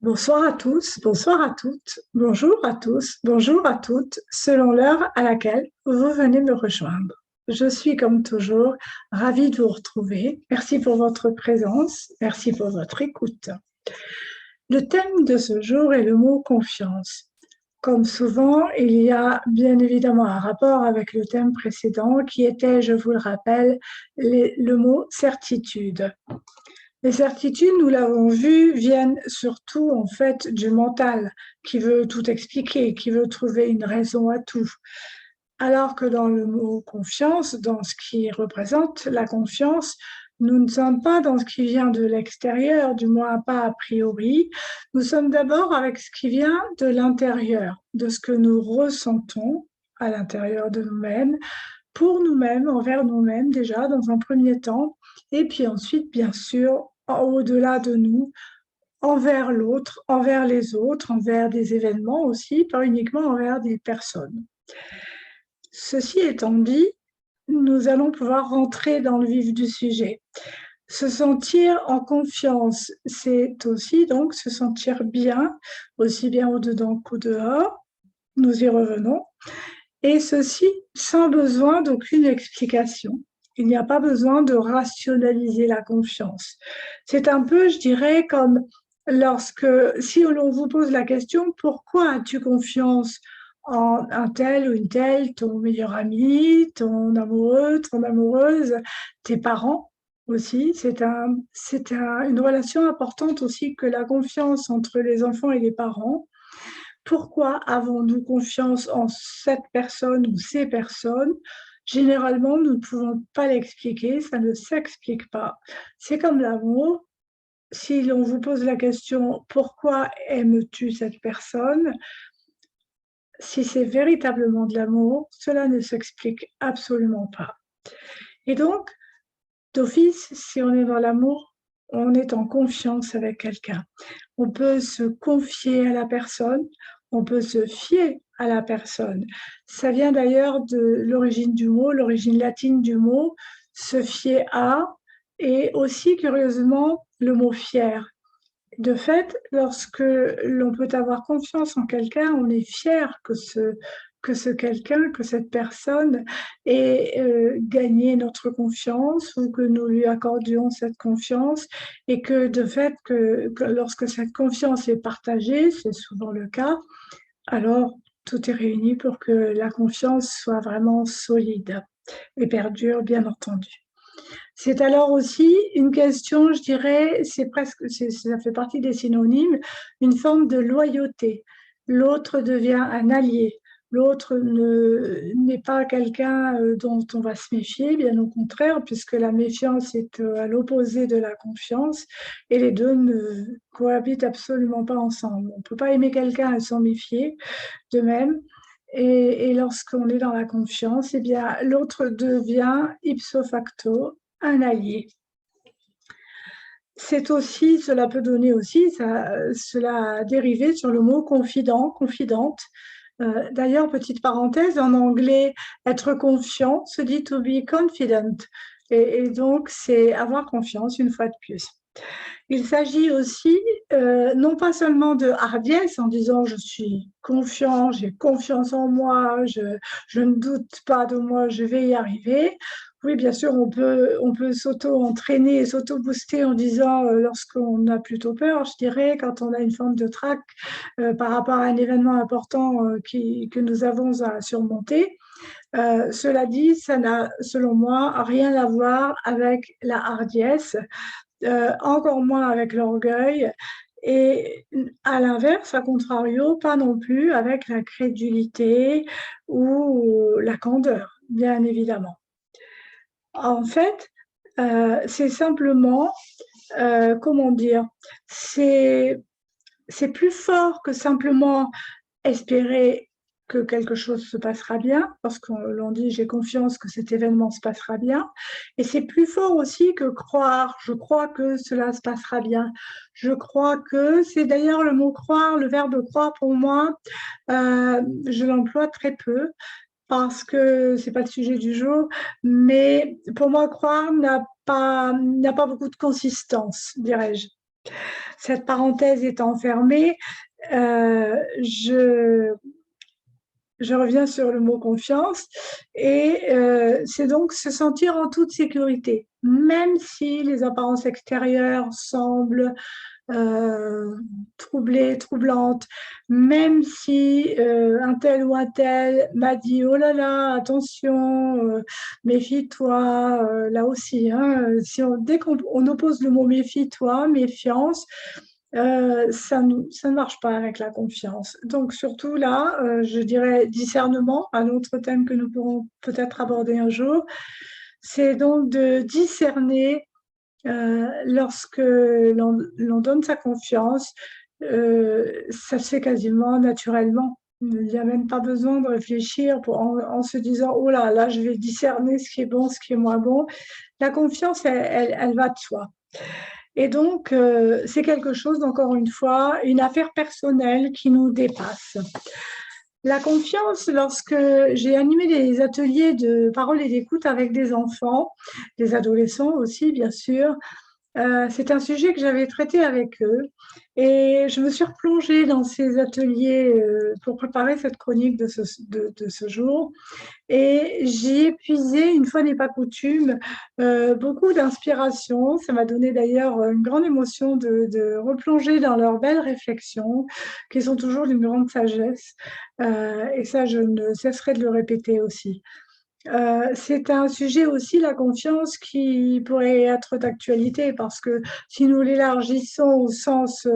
Bonsoir à tous, bonsoir à toutes, bonjour à tous, bonjour à toutes, selon l'heure à laquelle vous venez me rejoindre. Je suis comme toujours ravie de vous retrouver. Merci pour votre présence, merci pour votre écoute. Le thème de ce jour est le mot confiance. Comme souvent, il y a bien évidemment un rapport avec le thème précédent qui était, je vous le rappelle, le mot certitude. Les certitudes, nous l'avons vu, viennent surtout en fait du mental qui veut tout expliquer, qui veut trouver une raison à tout. Alors que dans le mot confiance, dans ce qui représente la confiance, nous ne sommes pas dans ce qui vient de l'extérieur, du moins pas a priori. Nous sommes d'abord avec ce qui vient de l'intérieur, de ce que nous ressentons à l'intérieur de nous-mêmes, pour nous-mêmes, envers nous-mêmes déjà dans un premier temps, et puis ensuite, bien sûr, au-delà de nous, envers l'autre, envers les autres, envers des événements aussi, pas uniquement envers des personnes. Ceci étant dit, nous allons pouvoir rentrer dans le vif du sujet. Se sentir en confiance, c'est aussi donc se sentir bien, aussi bien au-dedans qu'au dehors. Nous y revenons. Et ceci sans besoin d'aucune explication. Il n'y a pas besoin de rationaliser la confiance. C'est un peu, je dirais, comme lorsque, si l'on vous pose la question, pourquoi as-tu confiance en un tel ou une telle, ton meilleur ami, ton amoureux, ton amoureuse, tes parents aussi. Une relation importante aussi que la confiance entre les enfants et les parents. Pourquoi avons-nous confiance en cette personne ou ces personnes? Généralement, nous ne pouvons pas l'expliquer, ça ne s'explique pas. C'est comme l'amour. Si l'on vous pose la question pourquoi aimes-tu cette personne? Si c'est véritablement de l'amour, cela ne s'explique absolument pas. Et donc, d'office, si on est dans l'amour, on est en confiance avec quelqu'un. On peut se confier à la personne, on peut se fier à la personne. Ça vient d'ailleurs de l'origine du mot, l'origine latine du mot, se fier à, et aussi curieusement le mot fier. De fait, lorsque l'on peut avoir confiance en quelqu'un, on est fier que ce quelqu'un, que cette personne ait gagné notre confiance ou que nous lui accordions cette confiance et que de fait, que lorsque cette confiance est partagée, c'est souvent le cas, alors tout est réuni pour que la confiance soit vraiment solide et perdure, bien entendu. C'est alors aussi une question, je dirais, ça fait partie des synonymes, une forme de loyauté. L'autre devient un allié. L'autre n'est pas quelqu'un dont on va se méfier, bien au contraire, puisque la méfiance est à l'opposé de la confiance et les deux ne cohabitent absolument pas ensemble. On ne peut pas aimer quelqu'un et s'en méfier de même. Et lorsqu'on est dans la confiance, eh bien, l'autre devient ipso facto un allié. C'est aussi, cela peut donner aussi, cela a dérivé sur le mot confident, confidente. D'ailleurs, petite parenthèse, en anglais, être confiant se dit to be confident. Et donc, c'est avoir confiance une fois de plus. Il s'agit aussi non pas seulement de hardiesse en disant je suis confiant, j'ai confiance en moi, je ne doute pas de moi, je vais y arriver. Oui, bien sûr, on peut s'auto-entraîner et s'auto-booster en disant, lorsqu'on a plutôt peur, je dirais, quand on a une forme de trac par rapport à un événement important que nous avons à surmonter. Cela dit, ça n'a, selon moi, rien à voir avec la hardiesse, encore moins avec l'orgueil, et à l'inverse, à contrario, pas non plus avec la crédulité ou la candeur, bien évidemment. En fait, c'est simplement, comment dire, c'est plus fort que simplement espérer que quelque chose se passera bien, parce qu'on dit j'ai confiance que cet événement se passera bien, et c'est plus fort aussi que croire, je crois que cela se passera bien, je crois que, c'est d'ailleurs le mot croire, le verbe croire pour moi, je l'emploie très peu, parce que c'est pas le sujet du jour, mais pour moi croire n'a pas beaucoup de consistance, dirais-je. Cette parenthèse étant fermée, je reviens sur le mot confiance et c'est donc se sentir en toute sécurité, même si les apparences extérieures semblent troublées, troublantes, même si un tel ou un tel m'a dit oh là là, attention, méfie-toi, là aussi, hein, si dès qu'on oppose le mot méfie-toi, méfiance, ça ne marche pas avec la confiance. Donc surtout là, je dirais discernement, un autre thème que nous pourrons peut-être aborder un jour, c'est donc de discerner lorsque l'on donne sa confiance, ça se fait quasiment naturellement. Il n'y a même pas besoin de réfléchir en se disant, oh là, là, je vais discerner ce qui est bon, ce qui est moins bon. La confiance, elle va de soi. Et donc, c'est quelque chose, encore une fois, une affaire personnelle qui nous dépasse. La confiance, lorsque j'ai animé des ateliers de parole et d'écoute avec des enfants, des adolescents aussi, bien sûr, c'est un sujet que j'avais traité avec eux et je me suis replongée dans ces ateliers pour préparer cette chronique de ce jour. Et j'y ai puisé, une fois n'est pas coutume, beaucoup d'inspiration. Ça m'a donné d'ailleurs une grande émotion de replonger dans leurs belles réflexions, qui sont toujours d'une grande sagesse. Et ça, je ne cesserai de le répéter aussi. C'est un sujet aussi, la confiance, qui pourrait être d'actualité, parce que si nous l'élargissons au sens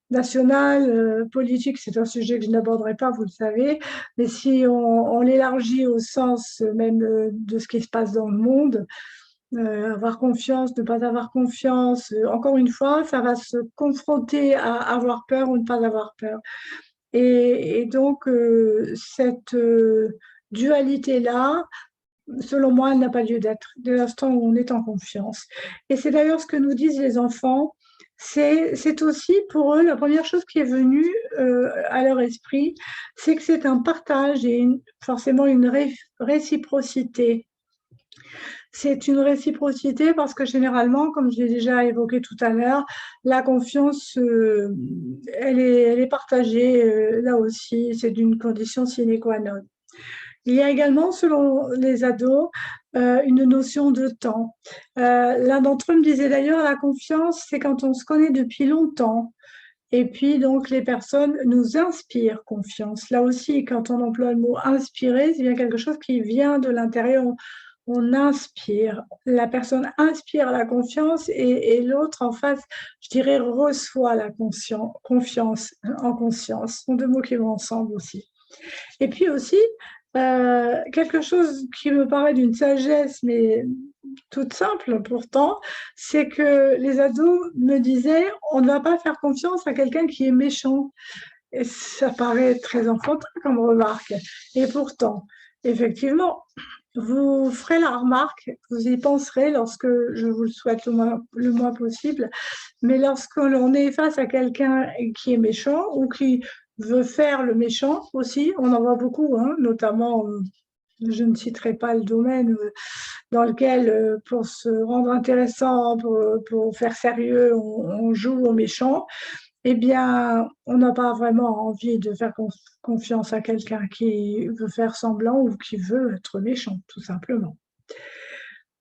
national, politique, c'est un sujet que je n'aborderai pas, vous le savez, mais si on l'élargit au sens même de ce qui se passe dans le monde, avoir confiance, ne pas avoir confiance, encore une fois, ça va se confronter à avoir peur ou ne pas avoir peur. Et donc, cette dualité-là, selon moi, elle n'a pas lieu d'être dès l'instant où on est en confiance. Et c'est d'ailleurs ce que nous disent les enfants. C'est aussi pour eux la première chose qui est venue à leur esprit, c'est que c'est un partage et forcément une réciprocité. C'est une réciprocité parce que généralement, comme je l'ai déjà évoqué tout à l'heure, la confiance, elle est partagée. Là aussi, c'est d'une condition sine qua non. Il y a également, selon les ados, une notion de temps. L'un d'entre eux me disait d'ailleurs, la confiance, c'est quand on se connaît depuis longtemps. Et puis, donc, les personnes nous inspirent confiance. Là aussi, quand on emploie le mot inspirer, c'est bien quelque chose qui vient de l'intérieur. On inspire. La personne inspire la confiance et l'autre en face, je dirais, reçoit la confiance en conscience. Ce sont deux mots qui vont ensemble aussi. Et puis aussi, quelque chose qui me paraît d'une sagesse, mais toute simple pourtant, c'est que les ados me disaient, on ne va pas faire confiance à quelqu'un qui est méchant. Et ça paraît très enfantin comme remarque. Et pourtant, effectivement, vous ferez la remarque, vous y penserez lorsque, je vous le souhaite le moins possible, mais lorsque l'on est face à quelqu'un qui est méchant ou qui veut faire le méchant aussi, on en voit beaucoup, hein, notamment, je ne citerai pas le domaine dans lequel, pour se rendre intéressant, pour faire sérieux, on joue au méchant, eh bien, on n'a pas vraiment envie de faire confiance à quelqu'un qui veut faire semblant ou qui veut être méchant, tout simplement.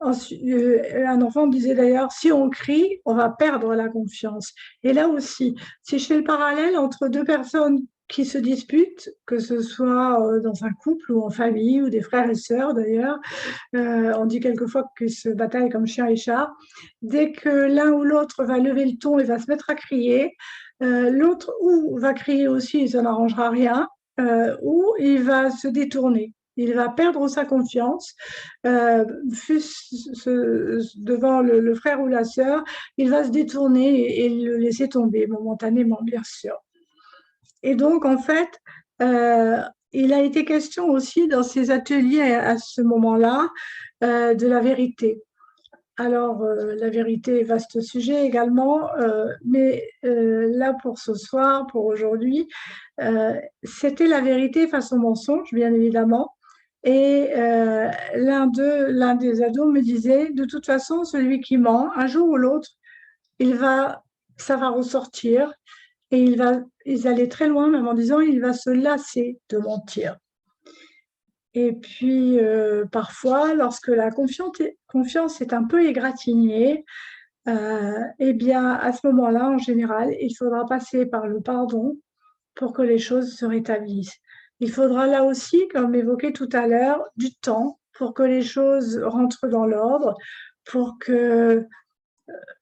Un enfant me disait d'ailleurs, si on crie, on va perdre la confiance. Et là aussi, si je fais le parallèle entre deux personnes qui se disputent, que ce soit dans un couple ou en famille ou des frères et sœurs d'ailleurs, on dit quelquefois qu'ils se bataillent comme chien et chat. Dès que l'un ou l'autre va lever le ton et va se mettre à crier, l'autre ou va crier aussi, ça n'arrangera rien, ou il va se détourner. Il va perdre sa confiance, devant le frère ou la sœur, il va se détourner et le laisser tomber momentanément, bien sûr. Et donc, en fait, il a été question aussi dans ces ateliers à ce moment-là de la vérité. Alors, la vérité, vaste sujet également, mais là pour ce soir, pour aujourd'hui, c'était la vérité face au mensonge, bien évidemment. Et l'un des ados me disait, de toute façon, celui qui ment, un jour ou l'autre, il va ça va ressortir et ils allaient très loin, même en disant il va se lasser de mentir. Et puis, parfois, lorsque la confiance est un peu égratignée, eh bien, à ce moment-là, en général, il faudra passer par le pardon pour que les choses se rétablissent. Il faudra là aussi, comme évoqué tout à l'heure, du temps pour que les choses rentrent dans l'ordre, pour que,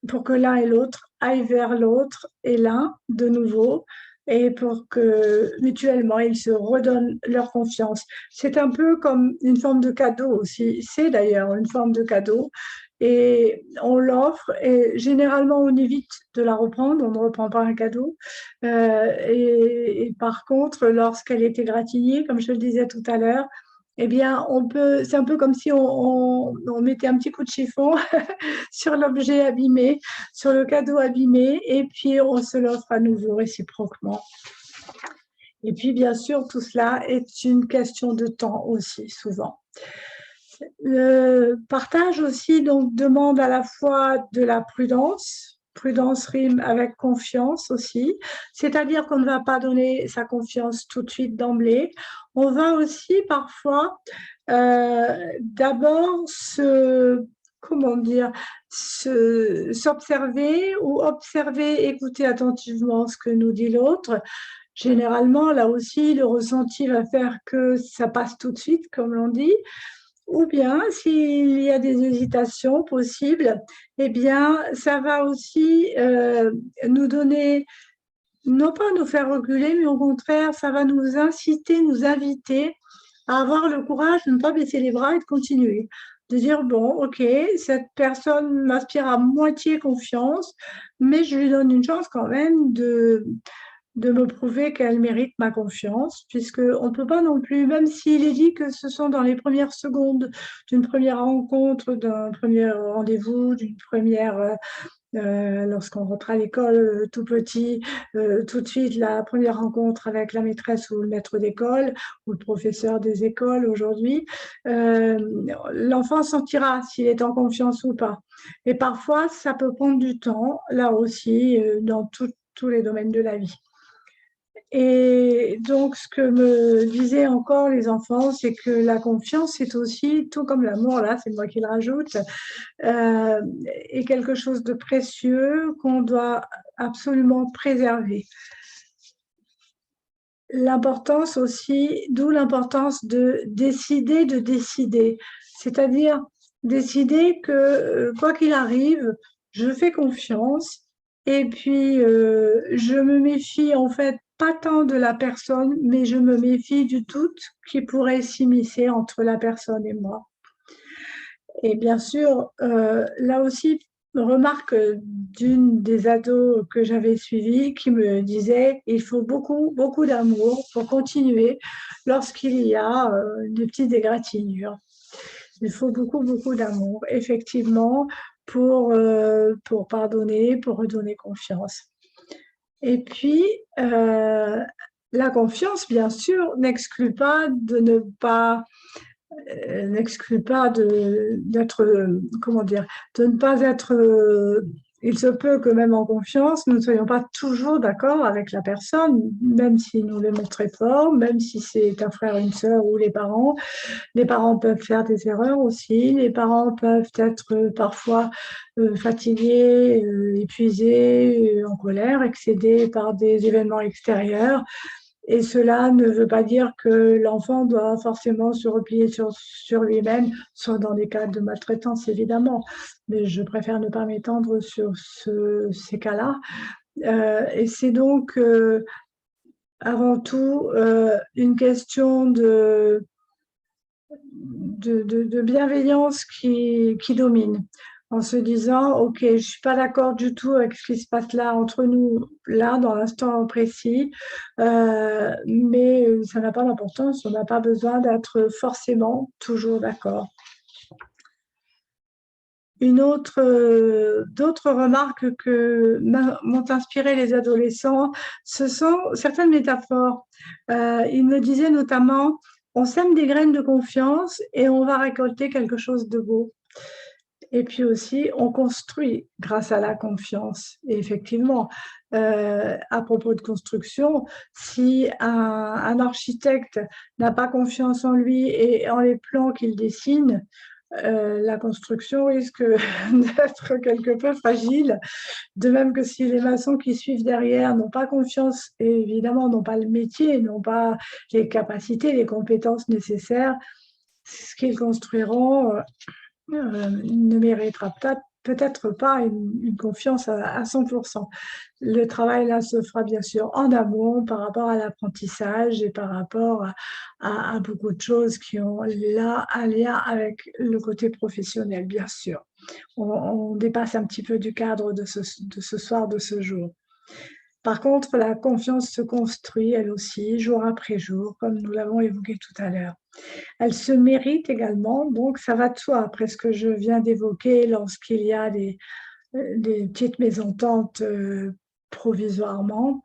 pour que l'un et l'autre aillent vers l'autre et l'un de nouveau, et pour que mutuellement ils se redonnent leur confiance. C'est un peu comme une forme de cadeau aussi. C'est d'ailleurs une forme de cadeau. Et on l'offre et généralement on évite de la reprendre, on ne reprend pas un cadeau. Et par contre, lorsqu'elle est égratignée, comme je le disais tout à l'heure, eh bien, c'est un peu comme si on mettait un petit coup de chiffon sur l'objet abîmé, sur le cadeau abîmé, et puis on se l'offre à nouveau réciproquement. Et puis, bien sûr, tout cela est une question de temps aussi, souvent. Le partage aussi donc demande à la fois de la prudence. Prudence rime avec confiance aussi, c'est-à-dire qu'on ne va pas donner sa confiance tout de suite d'emblée. On va aussi parfois d'abord comment dire, s'observer ou observer, écouter attentivement ce que nous dit l'autre. Généralement, là aussi, le ressenti va faire que ça passe tout de suite, comme l'on dit. Ou bien, s'il y a des hésitations possibles, eh bien, ça va aussi nous donner, non pas nous faire reculer, mais au contraire, ça va nous inciter, nous inviter à avoir le courage de ne pas baisser les bras et de continuer. De dire, bon, ok, cette personne m'inspire à moitié confiance, mais je lui donne une chance quand même de me prouver qu'elle mérite ma confiance, puisqu'on ne peut pas non plus, même s'il est dit que ce sont dans les premières secondes d'une première rencontre, d'un premier rendez-vous, d'une première, lorsqu'on rentre à l'école tout petit, tout de suite la première rencontre avec la maîtresse ou le maître d'école ou le professeur des écoles aujourd'hui, l'enfant sentira s'il est en confiance ou pas. Et parfois, ça peut prendre du temps, là aussi, dans tous les domaines de la vie. Et donc, ce que me disaient encore les enfants, c'est que la confiance, c'est aussi, tout comme l'amour, là, c'est moi qui le rajoute, est quelque chose de précieux qu'on doit absolument préserver. L'importance aussi, d'où l'importance de décider, c'est-à-dire décider que, quoi qu'il arrive, je fais confiance et puis je me méfie en fait pas tant de la personne, mais je me méfie du doute qui pourrait s'immiscer entre la personne et moi. Et bien sûr, là aussi, remarque d'une des ados que j'avais suivies qui me disait il faut beaucoup, beaucoup d'amour pour continuer lorsqu'il y a des petites égratignures. Il faut beaucoup, beaucoup d'amour, effectivement, pour pardonner, pour redonner confiance. Et puis, la confiance, bien sûr, n'exclut pas de ne pas n'exclut pas d'être, comment dire, de ne pas être, il se peut que même en confiance, nous ne soyons pas toujours d'accord avec la personne, même si nous l'aimons très fort, même si c'est un frère, une sœur ou les parents. Les parents peuvent faire des erreurs aussi, les parents peuvent être parfois fatigués, épuisés, en colère, excédés par des événements extérieurs. Et cela ne veut pas dire que l'enfant doit forcément se replier sur lui-même, soit dans des cas de maltraitance évidemment, mais je préfère ne pas m'étendre sur ces cas-là. Et c'est donc avant tout une question de bienveillance qui domine, en se disant, OK, je ne suis pas d'accord du tout avec ce qui se passe là entre nous, là, dans l'instant précis, mais ça n'a pas d'importance, on n'a pas besoin d'être forcément toujours d'accord. D'autres remarques que m'ont inspiré les adolescents, ce sont certaines métaphores. Ils me disaient notamment, on sème des graines de confiance et on va récolter quelque chose de beau. Et puis aussi, on construit grâce à la confiance. Et effectivement, à propos de construction, si un architecte n'a pas confiance en lui et en les plans qu'il dessine, la construction risque d'être quelque peu fragile. De même que si les maçons qui suivent derrière n'ont pas confiance et évidemment n'ont pas le métier, n'ont pas les capacités, les compétences nécessaires, ce qu'ils construiront ne méritera peut-être pas une confiance à 100%. Le travail là se fera bien sûr en amont par rapport à l'apprentissage et par rapport à beaucoup de choses qui ont là un lien avec le côté professionnel, bien sûr. On dépasse un petit peu du cadre de ce soir, de ce jour. Par contre, la confiance se construit elle aussi, jour après jour, comme nous l'avons évoqué tout à l'heure. Elle se mérite également, donc ça va de soi après ce que je viens d'évoquer lorsqu'il y a des petites mésententes provisoirement.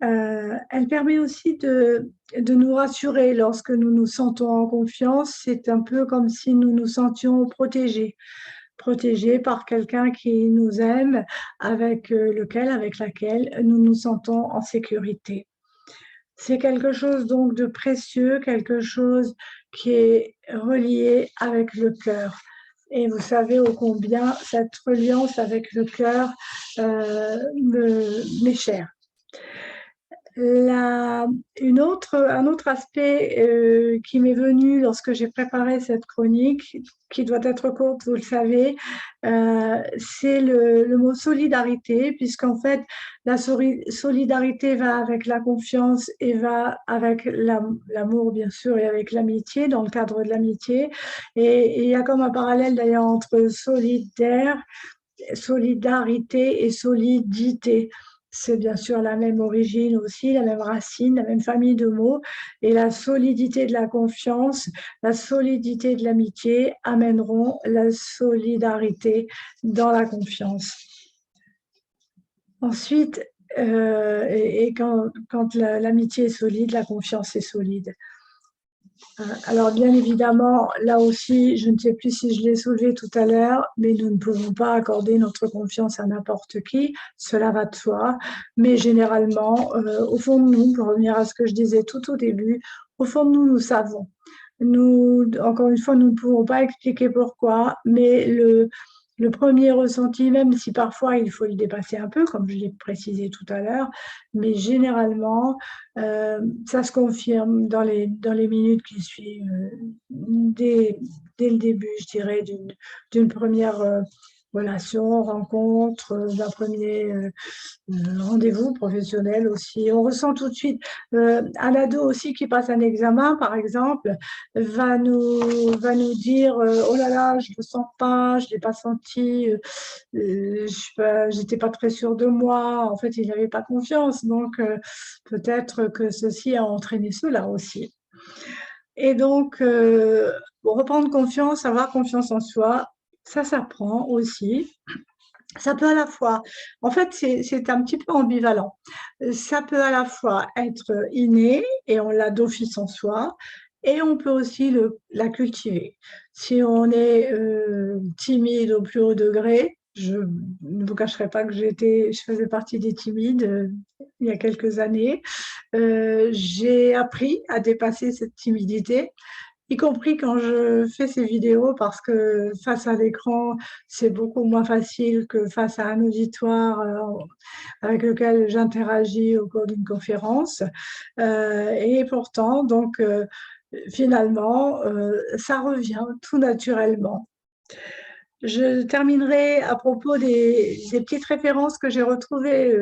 Elle permet aussi de nous rassurer lorsque nous nous sentons en confiance. C'est un peu comme si nous nous sentions protégés par quelqu'un qui nous aime, avec laquelle nous nous sentons en sécurité. C'est quelque chose donc de précieux, quelque chose qui est relié avec le cœur. Et vous savez ô combien cette reliance avec le cœur m'est chère. Un autre aspect qui m'est venu lorsque j'ai préparé cette chronique, qui doit être courte, vous le savez, c'est le mot solidarité, puisqu'en fait, la solidarité va avec la confiance et va avec l'amour, bien sûr, et avec l'amitié, dans le cadre de l'amitié. Et il y a comme un parallèle d'ailleurs entre solidarité et solidité. C'est bien sûr la même origine aussi, la même racine, la même famille de mots. Et la solidité de la confiance, la solidité de l'amitié amèneront la solidarité dans la confiance. Ensuite, quand l'amitié est solide, la confiance est solide. Alors bien évidemment, là aussi, je ne sais plus si je l'ai soulevé tout à l'heure, mais nous ne pouvons pas accorder notre confiance à n'importe qui, cela va de soi, mais généralement, au fond de nous, pour revenir à ce que je disais tout au début, au fond de nous, nous savons. Encore une fois, nous ne pouvons pas expliquer pourquoi, mais le premier ressenti, même si parfois il faut le dépasser un peu, comme je l'ai précisé tout à l'heure, mais généralement, ça se confirme dans les minutes qui suivent, dès le début, je dirais, d'une première relation, rencontre, d'un premier rendez-vous professionnel aussi. On ressent tout de suite. Un ado aussi qui passe un examen, par exemple, va nous dire oh là là, je ne le sens pas, je ne l'ai pas senti, je n'étais pas très sûre de moi. En fait, il n'avait pas confiance. Donc, peut-être que ceci a entraîné cela aussi. Et donc, reprendre confiance, avoir confiance en soi, ça s'apprend aussi. Ça peut à la fois, en fait, c'est un petit peu ambivalent. Ça peut à la fois être inné et on l'a d'office en soi, et on peut aussi la cultiver. Si on est timide au plus haut degré, je ne vous cacherai pas que je faisais partie des timides il y a quelques années. J'ai appris à dépasser cette timidité, y compris quand je fais ces vidéos, parce que face à l'écran, c'est beaucoup moins facile que face à un auditoire avec lequel j'interagis au cours d'une conférence. Et pourtant, donc, finalement, ça revient tout naturellement. Je terminerai à propos des petites références que j'ai retrouvées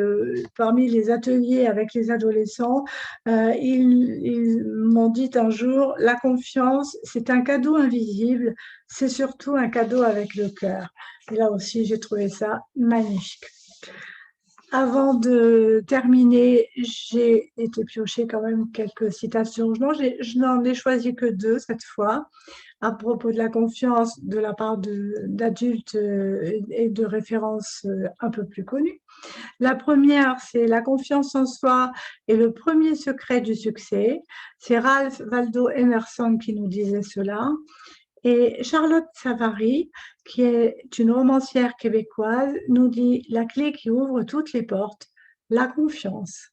parmi les ateliers avec les adolescents. Ils m'ont dit un jour, la confiance, c'est un cadeau invisible, c'est surtout un cadeau avec le cœur. Et là aussi, j'ai trouvé ça magnifique. Avant de terminer, j'ai été piocher quand même quelques citations. Je n'en ai choisi que 2 cette fois, à propos de la confiance de la part d'adultes et de références un peu plus connues. La première, c'est la confiance en soi est le premier secret du succès. C'est Ralph Waldo Emerson qui nous disait cela. Et Charlotte Savary, qui est une romancière québécoise, nous dit la clé qui ouvre toutes les portes, la confiance.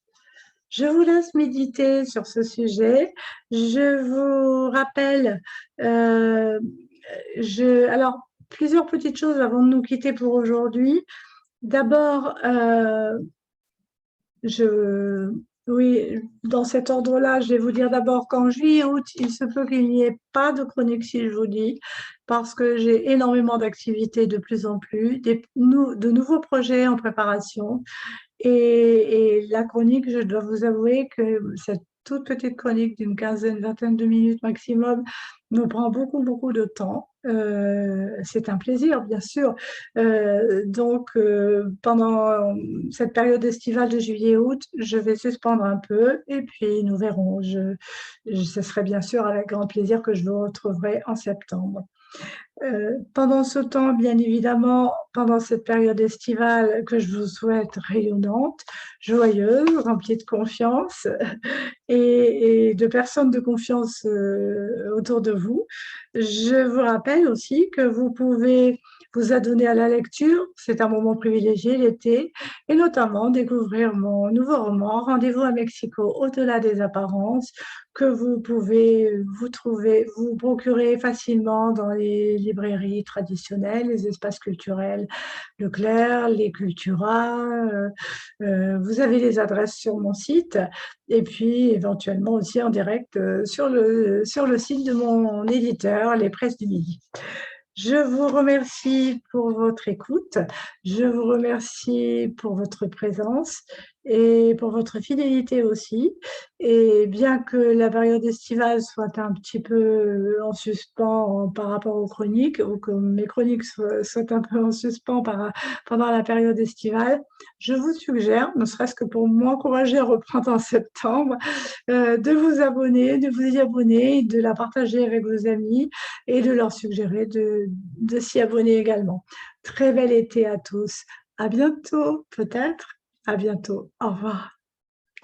Je vous laisse méditer sur ce sujet. Je vous rappelle, euh, alors, plusieurs petites choses avant de nous quitter pour aujourd'hui. D'abord, oui, dans cet ordre-là, je vais vous dire d'abord qu'en juillet-août, il se peut qu'il n'y ait pas de chronique, si je vous dis, parce que j'ai énormément d'activités de plus en plus, de nouveaux projets en préparation. Et la chronique, je dois vous avouer que cette toute petite chronique d'une quinzaine, vingtaine de minutes maximum me prend beaucoup, beaucoup de temps. C'est un plaisir, bien sûr. Pendant cette période estivale de juillet-août, je vais suspendre un peu et puis nous verrons. Ce serait bien sûr avec grand plaisir que je vous retrouverai en septembre. Pendant ce temps, bien évidemment, pendant cette période estivale que je vous souhaite rayonnante, joyeuse, remplie de confiance et de personnes de confiance autour de vous, je vous rappelle aussi que vous pouvez vous adonner à la lecture, c'est un moment privilégié l'été, et notamment découvrir mon nouveau roman, Rendez-vous à Mexico, au-delà des apparences, que vous pouvez vous procurer facilement dans les librairies traditionnelles, les espaces culturels Leclerc, les Cultura. Vous avez les adresses sur mon site et puis éventuellement aussi en direct sur le site de mon éditeur, Les Presses du Midi. Je vous remercie pour votre écoute, je vous remercie pour votre présence et pour votre fidélité aussi. Et bien que la période estivale soit un petit peu en suspens par rapport aux chroniques, ou que mes chroniques soient un peu en suspens pendant la période estivale, je vous suggère, ne serait-ce que pour m'encourager à reprendre en septembre, de vous abonner, de vous y abonner, de la partager avec vos amis et de leur suggérer de s'y abonner également. Très bel été à tous. À bientôt, peut-être. À bientôt. Au revoir.